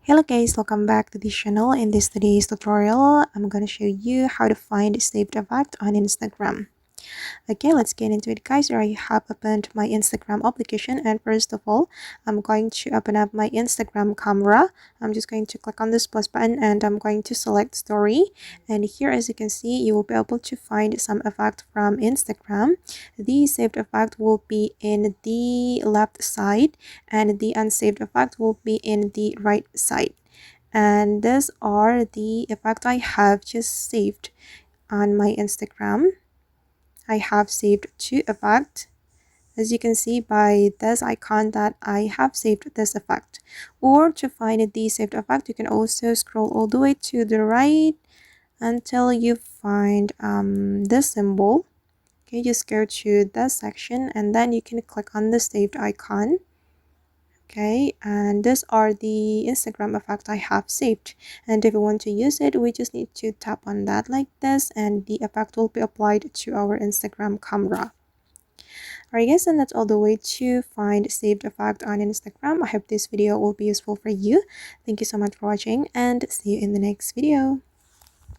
Hello guys, welcome back to this channel. In this today's tutorial, I'm gonna show you how to find saved effect on Instagram. Okay, let's get into it guys. I have opened my Instagram application, and first of all, I'm going to open up my Instagram camera. I'm just going to click on this plus button and I'm going to select story, and here as you can see you will be able to find some effect from Instagram. The saved effect will be in the left side and the unsaved effect will be in the right side, and these are the effect I have just saved on my Instagram. I have saved two effects. As you can see by this icon that I have saved this effect. Or to find the saved effect, you can also scroll all the way to the right until you find this symbol. Okay, just go to this section and then you can click on the saved icon. Okay, and these are the Instagram effect I have saved, and if we want to use it we just need to tap on that like this and the effect will be applied to our Instagram camera. Alright guys, and that's all the way to find saved effect on Instagram. I hope this video will be useful for you. Thank you so much for watching and see you in the next video.